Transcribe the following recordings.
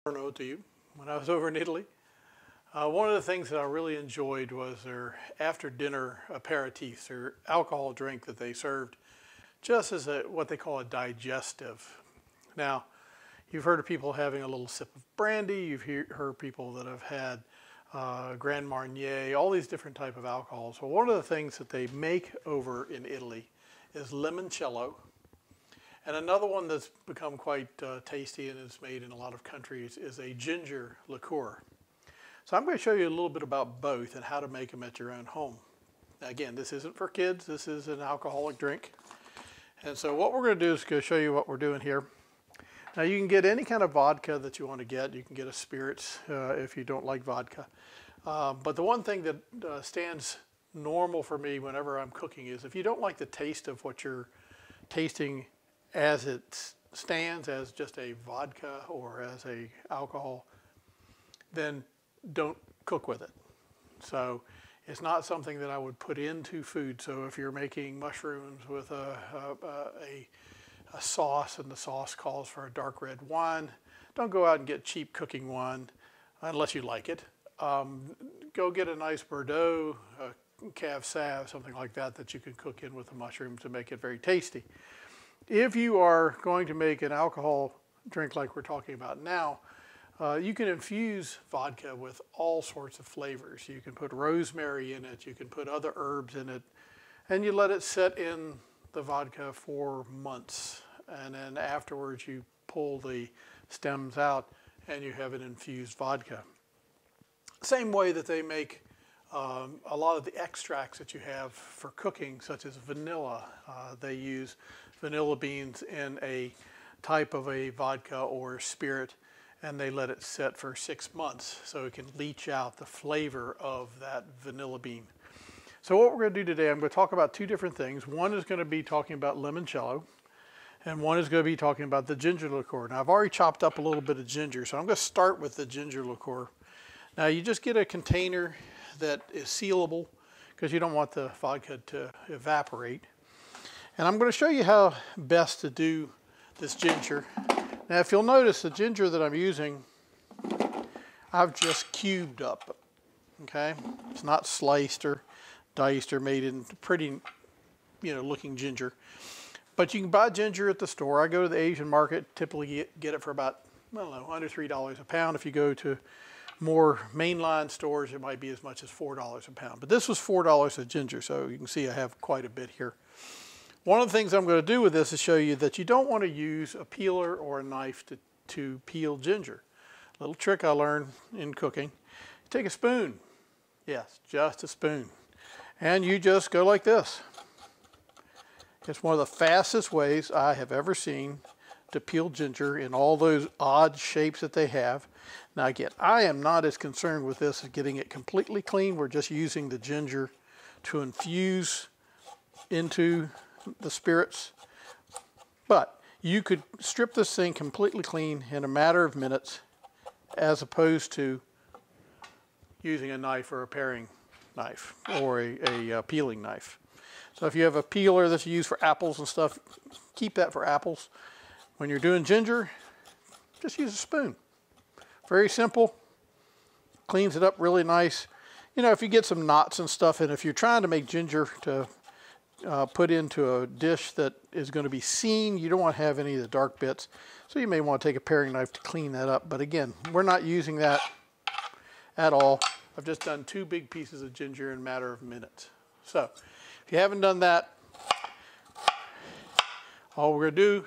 Buongiorno to you. When I was over in Italy, one of the things that I really enjoyed was their after-dinner aperitifs, their alcohol drink that they served just as what they call a digestive. Now, you've heard of people having a little sip of brandy. You've heard people that have had Grand Marnier, all these different type of alcohols. Well, one of the things that they make over in Italy is limoncello. And another one that's become quite tasty and is made in a lot of countries is a ginger liqueur. So I'm going to show you a little bit about both and how to make them at your own home. Now again, this isn't for kids. This is an alcoholic drink. And so what we're going to do is go show you what we're doing here. Now you can get any kind of vodka that you want to get. You can get a spirits if you don't like vodka. But the one thing that stands normal for me whenever I'm cooking is if you don't like the taste of what you're tasting as it stands as just a vodka or as a alcohol, then don't cook with it. So it's not something that I would put into food. So if you're making mushrooms with a sauce and the sauce calls for a dark red wine, don't go out and get cheap cooking wine unless you like it. Go get a nice Bordeaux, Cave Sauv, something like that that you can cook in with the mushrooms to make it very tasty. If you are going to make an alcohol drink like we're talking about now, you can infuse vodka with all sorts of flavors. You can put rosemary in it, you can put other herbs in it, and you let it set in the vodka for months. And then afterwards you pull the stems out and you have an infused vodka. Same way that they make a lot of the extracts that you have for cooking, such as vanilla. They use vanilla beans in a type of a vodka or spirit, and they let it set for 6 months so it can leach out the flavor of that vanilla bean. So what we're going to do today, I'm going to talk about two different things. One is going to be talking about limoncello, and one is going to be talking about the ginger liqueur. Now I've already chopped up a little bit of ginger, so I'm going to start with the ginger liqueur. Now you just get a container that is sealable because you don't want the vodka to evaporate. And I'm going to show you how best to do this ginger. Now if you'll notice, the ginger that I'm using, I've just cubed up, okay? It's not sliced or diced or made in pretty, looking ginger. But you can buy ginger at the store. I go to the Asian market, typically get it for about, I don't know, under $3 a pound. If you go to more mainline stores, it might be as much as $4 a pound. But this was $4 a ginger, so you can see I have quite a bit here. One of the things I'm going to do with this is show you that you don't want to use a peeler or a knife to peel ginger. A little trick I learned in cooking. You take a spoon. Yes, just a spoon. And you just go like this. It's one of the fastest ways I have ever seen to peel ginger in all those odd shapes that they have. Now again, I am not as concerned with this as getting it completely clean. We're just using the ginger to infuse into the spirits. But you could strip this thing completely clean in a matter of minutes as opposed to using a knife or a paring knife or a peeling knife. So if you have a peeler that's used for apples and stuff, keep that for apples. When you're doing ginger, just use a spoon. Very simple, cleans it up really nice. If you get some knots and stuff, and if you're trying to make ginger to put into a dish that is going to be seen, you don't want to have any of the dark bits. So you may want to take a paring knife to clean that up. But again, we're not using that at all. I've just done 2 big pieces of ginger in a matter of minutes. So if you haven't done that, all we're going to do,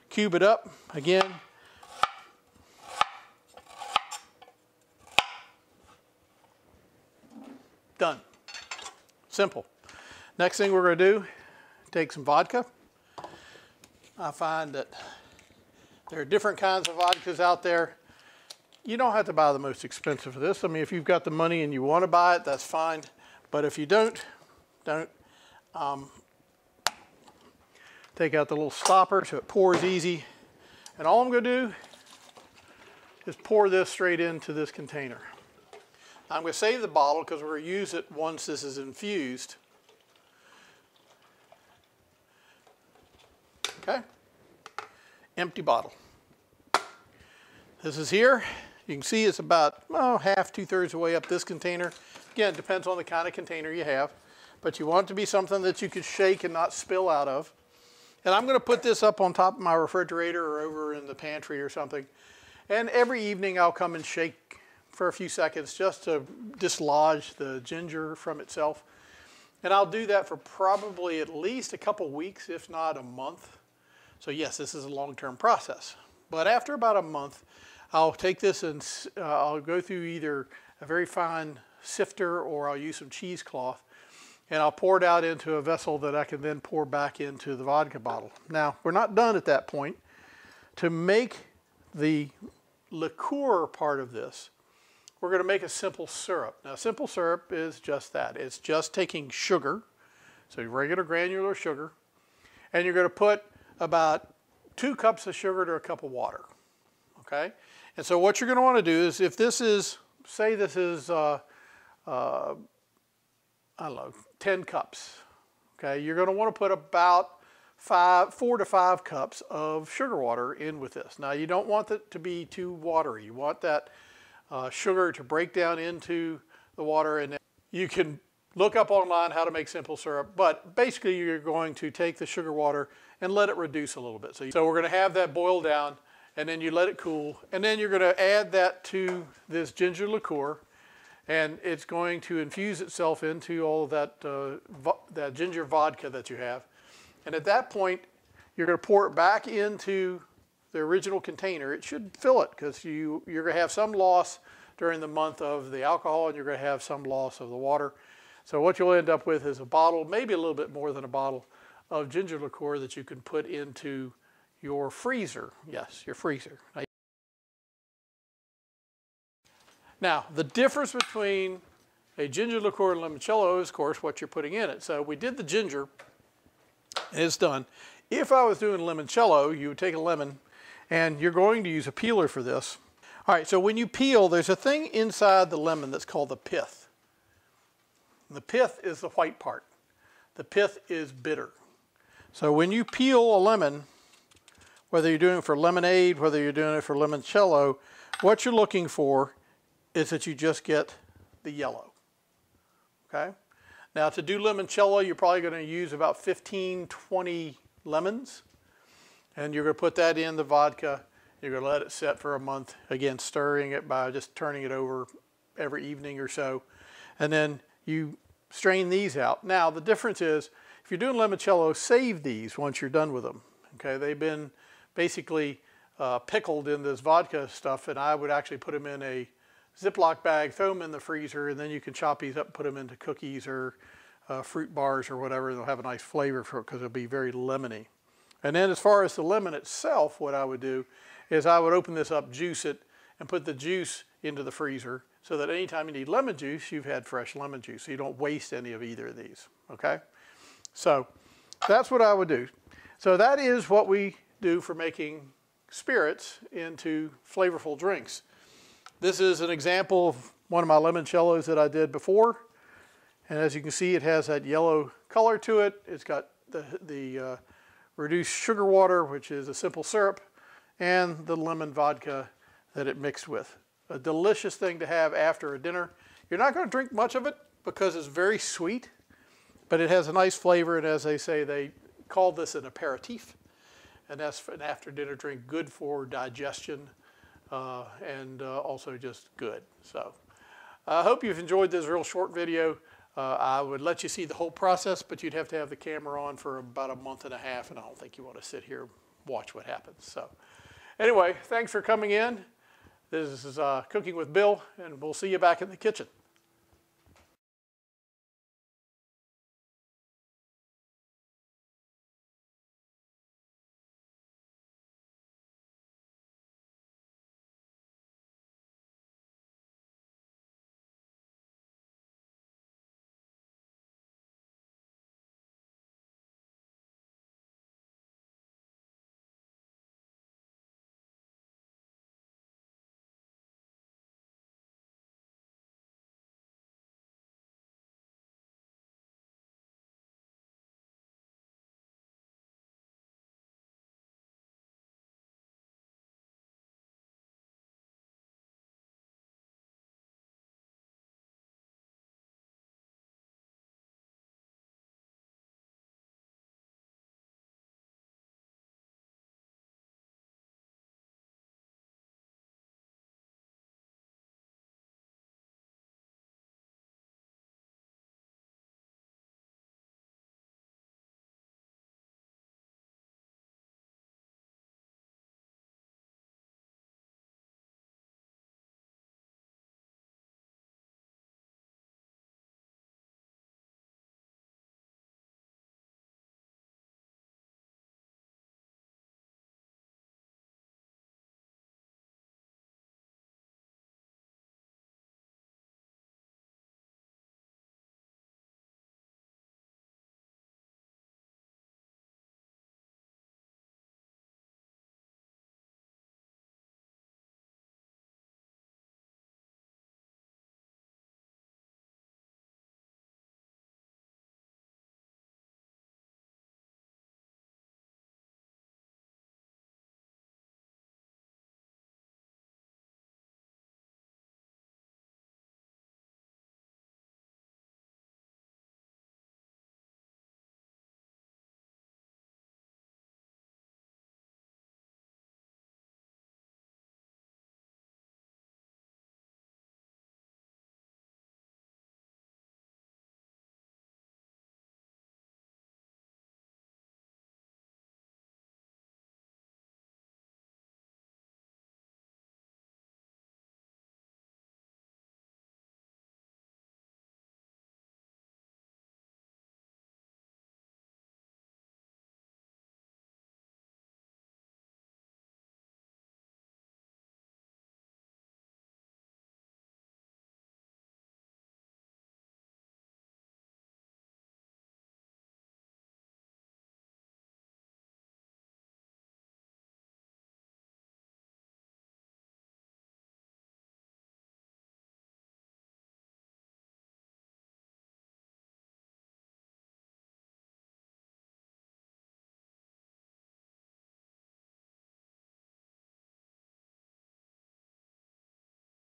cube it up again. Done. Simple. Next thing we're going to do, take some vodka. I find that there are different kinds of vodkas out there. You don't have to buy the most expensive of this. I mean, if you've got the money and you want to buy it, that's fine. But if you don't. Take out the little stopper so it pours easy. And all I'm going to do is pour this straight into this container. Now I'm going to save the bottle because we're going to use it once this is infused. Okay? Empty bottle. This is here. You can see it's about half, 2/3 of the way up this container. Again, it depends on the kind of container you have, but you want it to be something that you could shake and not spill out of. And I'm going to put this up on top of my refrigerator or over in the pantry or something. And every evening I'll come and shake for a few seconds just to dislodge the ginger from itself. And I'll do that for probably at least a couple weeks, if not a month. So yes, this is a long-term process. But after about a month, I'll take this and I'll go through either a very fine sifter or I'll use some cheesecloth, and I'll pour it out into a vessel that I can then pour back into the vodka bottle. Now, we're not done at that point. To make the liqueur part of this, we're going to make a simple syrup. Now, simple syrup is just that. It's just taking sugar, so regular granular sugar, and you're going to put about 2 cups of sugar to a cup of water, okay? And so what you're going to want to do is, if this is, say this is, I don't know, 10 cups, okay? You're going to want to put about 4 to 5 cups of sugar water in with this. Now, you don't want it to be too watery. You want that sugar to break down into the water, and you can look up online how to make simple syrup, but basically you're going to take the sugar water and let it reduce a little bit. So we're going to have that boil down, and then you let it cool, and then you're going to add that to this ginger liqueur, and it's going to infuse itself into all of that, that ginger vodka that you have. And at that point, you're going to pour it back into the original container. It should fill it, because you're going to have some loss during the month of the alcohol, and you're going to have some loss of the water. So what you'll end up with is a bottle, maybe a little bit more than a bottle, of ginger liqueur that you can put into your freezer. Yes, your freezer. Now, the difference between a ginger liqueur and limoncello is, of course, what you're putting in it. So we did the ginger, and it's done. If I was doing limoncello, you would take a lemon, and you're going to use a peeler for this. All right, so when you peel, there's a thing inside the lemon that's called the pith. The pith is the white part. The pith is bitter. So when you peel a lemon, whether you're doing it for lemonade, whether you're doing it for limoncello, what you're looking for is that you just get the yellow, okay? Now, to do limoncello, you're probably going to use about 15, 20 lemons, and you're going to put that in the vodka. You're going to let it set for a month, again, stirring it by just turning it over every evening or so, and then you strain these out. Now, the difference is, if you're doing limoncello, save these once you're done with them, okay? They've been basically pickled in this vodka stuff, and I would actually put them in a Ziploc bag, throw them in the freezer, and then you can chop these up and put them into cookies or fruit bars or whatever. They'll have a nice flavor for it because it'll be very lemony. And then as far as the lemon itself, what I would do is I would open this up, juice it, and put the juice into the freezer so that anytime you need lemon juice, you've had fresh lemon juice. So you don't waste any of either of these, okay? So that's what I would do. So that is what we do for making spirits into flavorful drinks. This is an example of one of my limoncellos that I did before. And as you can see, it has that yellow color to it. It's got the reduced sugar water, which is a simple syrup, and the lemon vodka that it mixed with. A delicious thing to have after a dinner. You're not going to drink much of it because it's very sweet, but it has a nice flavor, and as they say, they call this an aperitif, and that's an after-dinner drink, good for digestion, and also just good. So I hope you've enjoyed this real short video. I would let you see the whole process, but you'd have to have the camera on for about a month and a half, and I don't think you want to sit here and watch what happens. So anyway, thanks for coming in. This is Cooking with Bill, and we'll see you back in the kitchen.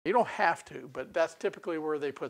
You don't have to, but that's typically where they put